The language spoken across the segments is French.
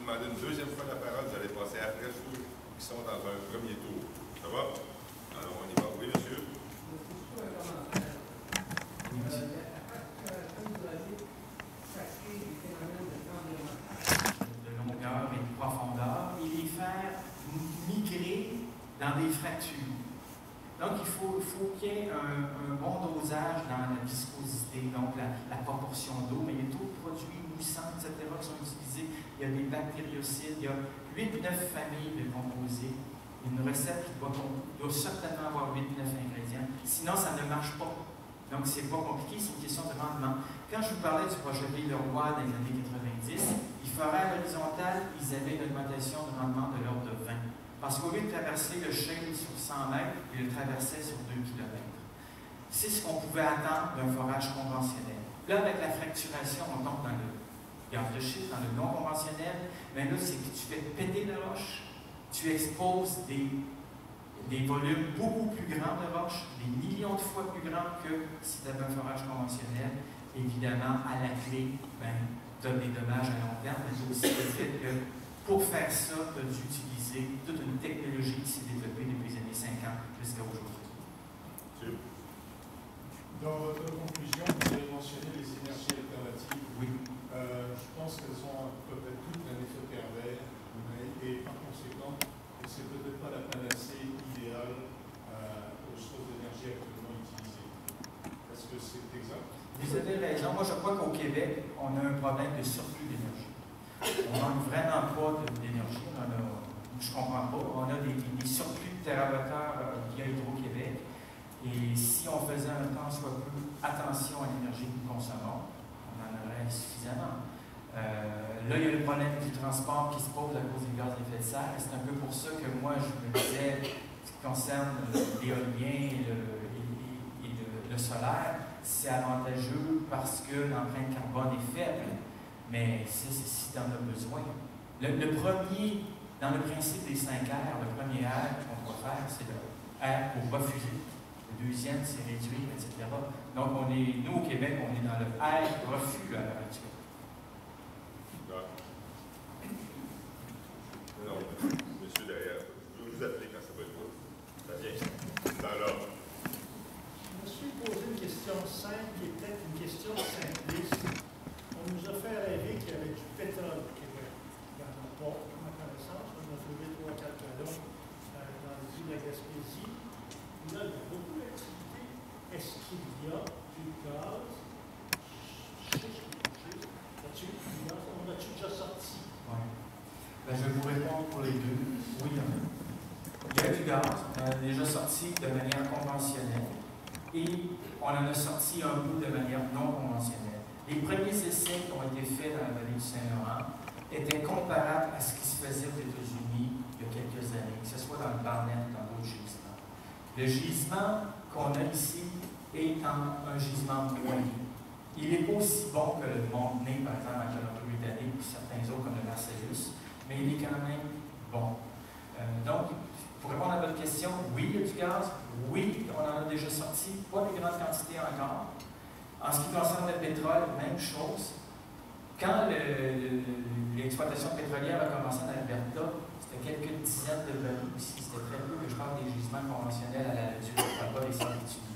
demander une deuxième fois la parole, vous allez passer après ceux qui sont dans un premier tour. Ça va? Alors, on y va. Oui, monsieur? De longueur et de profondeur, et les faire migrer dans des fractures. Donc, il faut qu'il y ait un bon dosage dans la viscosité, donc la proportion d'eau, mais il y a d'autres produits moussants, etc., qui sont utilisés. Il y a des bactériocides, il y a 8-9 familles de composés. Une recette doit certainement avoir 8-9 ingrédients, sinon ça ne marche pas. Donc, c'est pas compliqué, c'est une question de rendement. Quand je vous parlais du projet Leroy dans les années 90, les forêts à l'horizontale, ils avaient une augmentation de rendement de l'ordre de 20. Parce qu'au lieu de traverser le chêne sur 100 mètres, ils le traversaient sur 2 km. C'est ce qu'on pouvait attendre d'un forage conventionnel. Là, avec la fracturation, on tombe dans le garde-chiffre, dans le non conventionnel, mais là, c'est que tu fais péter la roche, tu exposes des volumes beaucoup plus grands de roches, des millions de fois plus grands que si tu avais un forage conventionnel. Évidemment, à la clé, tu as des dommages à long terme, mais c'est aussi le fait que pour faire ça, tu as dû utiliser toute une technologie qui s'est développée depuis les années 50 jusqu'à aujourd'hui. Dans votre conclusion, vous avez mentionné les énergies alternatives. Oui. Je pense qu'elles ont peut-être toutes un effet pervers, et par conséquent, c'est peut-être pas la panacée idéale aux sources d'énergie actuellement utilisées. Est-ce que c'est exact? Vous avez raison. Moi, je crois qu'au Québec, on a un problème de surplus d'énergie. On manque vraiment pas d'énergie. Je ne comprends pas. On a des surplus de térawattheures via Hydro-Québec. Et si on faisait un temps soit peu attention à l'énergie que nous consommons, on en aurait suffisamment. Là, il y a le problème du transport qui se pose à cause des gaz à effet de serre. C'est un peu pour ça que moi, je me disais, ce qui concerne l'éolien et le solaire, c'est avantageux parce que l'empreinte carbone est faible. Mais c'est si tu en as besoin. Le premier, dans le principe des 5 R, le premier R qu'on va faire, c'est le R pour refuser. Le deuxième, c'est réduire, etc. Donc, nous, au Québec, on est dans le R refus à l'heure actuelle. Non, monsieur derrière, je vais vous appeler quand ça va être beau. Ça vient. Dans l'ordre. Je me suis posé une question simple, qui est peut-être une question simpliste. On nous a fait rêver qu'il y avait du pétrole au Québec. Il n'y en a pas, à ma connaissance. On a trouvé 3-4 ballons dans les îles de la Gaspésie. Là, il y a beaucoup d'activités. Est-ce qu'il y a du gaz? On a-tu déjà sorti? Oui. Je vais vous répondre pour les deux. Oui, il y en a. Il y a du gaz. On en a déjà sorti de manière conventionnelle. Et on en a sorti un bout de manière non conventionnelle. Les premiers essais qui ont été faits dans la vallée du Saint-Laurent étaient comparables à ce qui se faisait aux États-Unis il y a quelques années, que ce soit dans le Barnett ou dans d'autres gisements. Le gisement qu'on a ici est un gisement moyen. Il n'est pas aussi bon que le Montney, par exemple, à Colombie-Britannique, ou certains autres comme le Marcellus, mais il est quand même bon. Donc, pour répondre à votre question, oui, il y a du gaz, oui, on en a déjà sorti, pas de grandes quantités encore. En ce qui concerne le pétrole, même chose. Quand l'exploitation pétrolière a commencé en Alberta, c'était quelques dizaines de barils ici, c'était très peu, que je parle des gisements conventionnels à la latitude, pas des solitudes.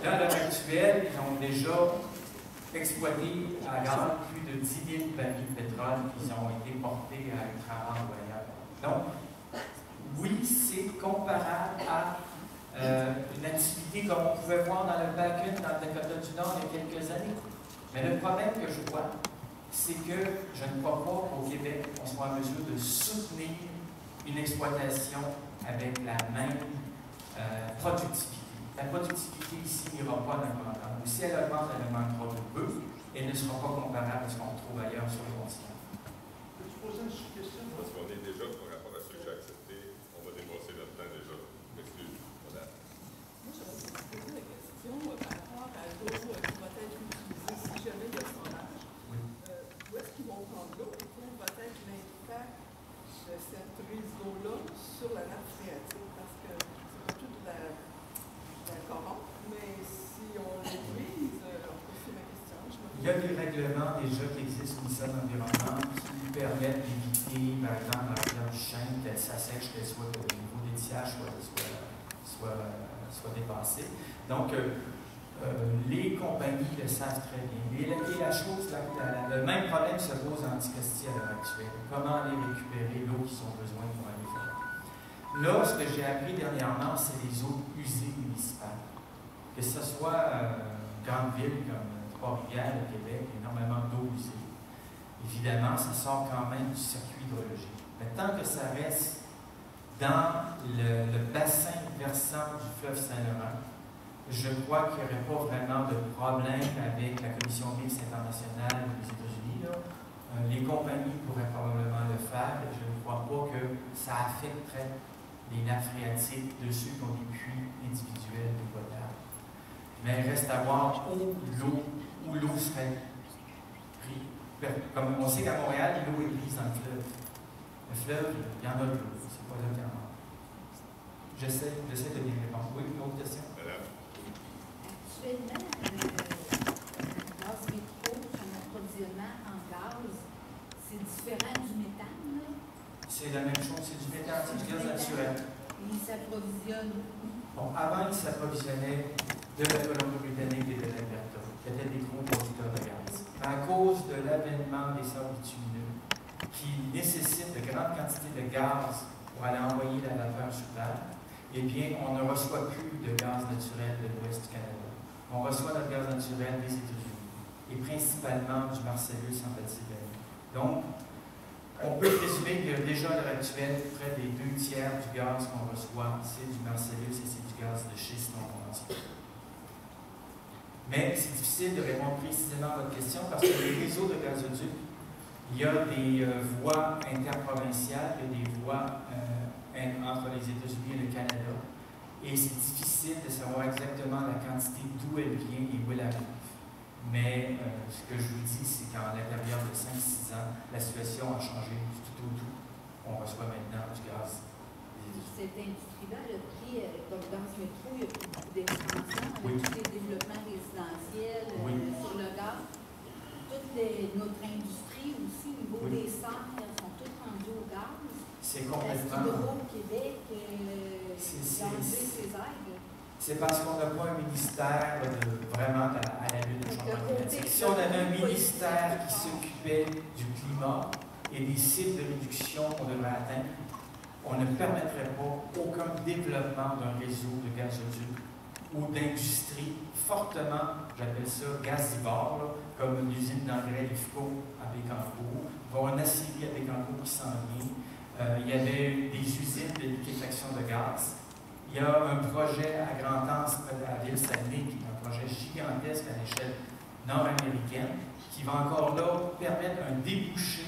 Là, à l'heure actuelle, ils ont déjà exploité à gaz plus de 10 000 barils de pétrole qui ont été portés à Ultramar ou ailleurs. Donc, oui, c'est comparable à une activité comme on pouvait voir dans le Bakken, dans le Dakota du Nord il y a quelques années. Mais le problème que je vois, c'est que je ne crois pas qu'au Québec, on soit en mesure de soutenir une exploitation avec la même productivité. La productivité ici n'ira pas dans le temps. Ou si elle augmente, elle augmentera de peu, elle ne sera pas comparable à ce qu'on trouve ailleurs sur le continent. Peux-tu poser une question? Parce qu'on est déjà, pour répondre à ceux que j'ai acceptés, on va dépasser notre temps déjà. Excuse, madame. Moi, j'aimerais vous poser la question par rapport à l'eau qui va être utilisée si jamais il y a sondage. Oui. Où est-ce qu'ils vont prendre l'eau et quel va être l'impact de cette prise d'eau-là sur la nappe phréatique? Parce que c'est pas toute la corrompe, mais si on l'épuise, c'est ma question. Il y a des règlements déjà qui existent au ministère de l'Environnement qui permettre d'éviter, par exemple, la rivière du Chêne, qu'elle s'assèche, qu'elle soit au niveau des tissages soit dépassé. Donc, les compagnies le savent très bien. Et la chose, le même problème se pose en Anticosti à l'heure actuelle. Comment aller récupérer l'eau qu'ils ont besoin pour aller faire? Là, ce que j'ai appris dernièrement, c'est les eaux usées municipales. Que ce soit une grande ville comme Trois-Rivières, au Québec, énormément d'eau usée. Évidemment, ça sort quand même du circuit hydrologique. Mais tant que ça reste dans le bassin versant du fleuve Saint-Laurent, je crois qu'il n'y aurait pas vraiment de problème avec la Commission mixte internationale des États-Unis. Les compagnies pourraient probablement le faire. Je ne crois pas que ça affecterait les nappes phréatiques de ceux qui ont des puits individuels d'eau potable. Mais il reste à voir où l'eau serait prise. Comme on sait qu'à Montréal, l'eau est prise dans le fleuve. Le fleuve, il y en a de l'eau. C'est pas là qu'il y en a. J'essaie de bien répondre. Oui, une autre question? Actuellement, le gaz métro, son approvisionnement en gaz, c'est différent du méthane, là? C'est la même chose, c'est du méthane, c'est du gaz naturel. Il s'approvisionne où? Bon, avant, il s'approvisionnait de la Colombie-Britannique et de l'Alberta, qui étaient des gros producteurs de gaz. À cause de l'avènement des sables bitumineux, qui nécessitent de grandes quantités de gaz pour aller envoyer la vapeur sous terre, eh bien, on ne reçoit plus de gaz naturel de l'ouest du Canada. On reçoit notre gaz naturel des États-Unis, et principalement du Marcellus en Pennsylvanie. Donc, on peut présumer que déjà à l'heure actuelle, près des 2 tiers du gaz qu'on reçoit, c'est du Marcellus et c'est du gaz de schiste non conventionnel. Mais c'est difficile de répondre précisément à votre question parce que les réseaux de gazoducs, il y a des voies interprovinciales, il y a des voies entre les États-Unis et le Canada. Et c'est difficile de savoir exactement la quantité d'où elle vient et où elle arrive. Mais ce que je vous dis, c'est qu'en l'intérieur de 5-6 ans, la situation a changé du tout au tout. On reçoit maintenant du gaz. Cette industrie-là, le prix, comme dans ce métro, il y a beaucoup d'expansion, avec Oui. tous les développements résidentiels Oui. sur le gaz. Toute notre industrie aussi, au niveau Oui. des serres, elles sont toutes rendues au gaz. C'est La complètement. Hydro-Québec, ils ont enlevé ses aides. C'est parce qu'on n'a pas un ministère vraiment à la lutte au changement climatique. Si on avait un ministère qui s'occupait du climat et des cibles de réduction qu'on devrait atteindre, on ne permettrait pas aucun développement d'un réseau de gazoducs ou d'industrie fortement, j'appelle ça gazivore, là, comme l'usine d'engrais Lifco à Bécancour, il va y avoir une aciérie à Bécancour qui s'en vient. Il y avait des usines de liquéfaction de gaz. Il y a un projet à Grand-Anse, près de la ville Saguenay, qui est un projet gigantesque à l'échelle nord-américaine, qui va encore là permettre un débouché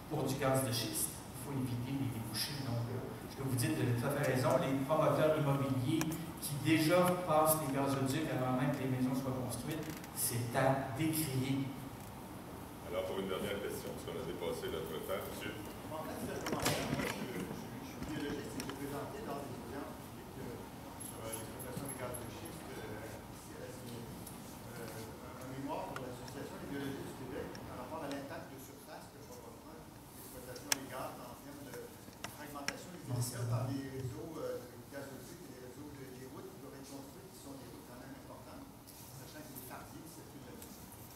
pour du gaz de schiste. Il faut éviter les débouchés. Donc, ce que vous dites, vous avez tout à fait raison, les promoteurs immobiliers qui déjà passent les gazoducs avant même que les maisons soient construites, c'est à décrier. Alors, pour une dernière question, parce qu'on a dépassé notre temps, monsieur. En fait, ce que je demandais, moi, je suis biologiste et j'ai présenté dans des audiences publiques sur l'exploitation des gaz de schiste ici à la CNI, un mémoire pour l'Association des biologistes du Québec par rapport à l'impact de surface que va reprendre l'exploitation des gaz en termes de fragmentation des émissions par des réseaux gazoducs et des réseaux des routes qui doivent être construites, qui sont des routes quand même importantes, sachant que c'est tardive, c'est plus jeune.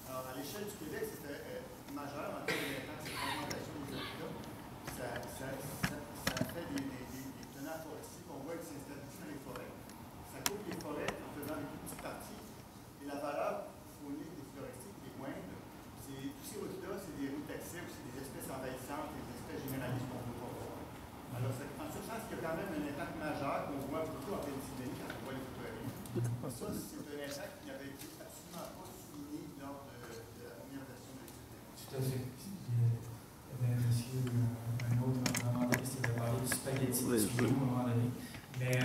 Alors, à l'échelle du Québec, c'était majeur en termes d'impact de fragmentation des habitats. Ça fait des tenants forestiers qu'on voit qui s'installent dans les forêts. Ça coupe les forêts en faisant des petites parties. Et la valeur faunique des forestiers qui est moindre, tous ces routes-là, c'est des routes d'accès ou c'est des espèces envahissantes et des espèces généralistes qu'on ne peut pas voir. Alors, en ce sens, il y a quand même un impact majeur qu'on voit beaucoup en Pennsylvanie quand on voit les photographs. Ça, c'est un impact qui n'avait été absolument pas souligné lors de la première version de l'étude. Tout à fait. Monsieur, un autre amendaliste, il a parlé du spaghetti de Sudo à un moment donné. Mais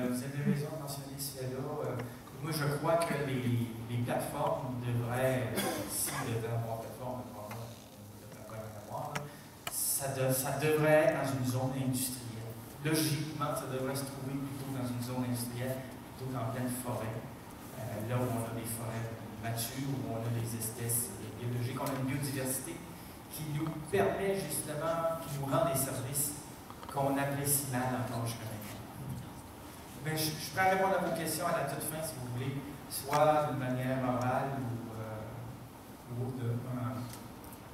vous avez raison de mentionner ce fait-là. Moi, je crois que les plateformes devraient, s'ils devaient avoir plateforme, ça devrait être dans une zone industrielle. Logiquement, ça devrait se trouver plutôt dans une zone industrielle, plutôt qu'en pleine forêt. Là où on a des forêts matures, où on a des espèces biologiques, on a une biodiversité qui nous permet justement, qui nous rend des services qu'on apprécie mal encore jusqu'à maintenant. Mais je suis prêt à répondre à vos questions à la toute fin, si vous voulez, soit d'une manière orale ou de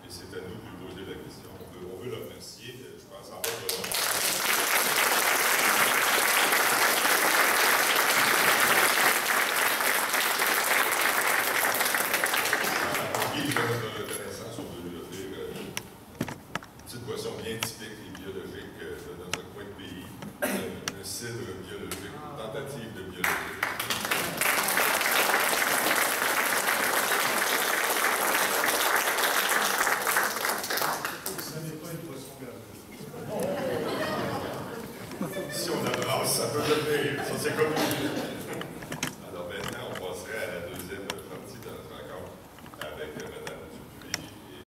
Et c'est à nous de lui poser la question. On veut le remercier. Je pense en reconnaissance, on veut lui offrir une petite boisson bien typique et biologique de notre coin de pays, un cidre biologique, une tentative de biologie. Ce n'est pas une boisson gazeuse. Si on embrasse, ça peut devenir. Ça, c'est comme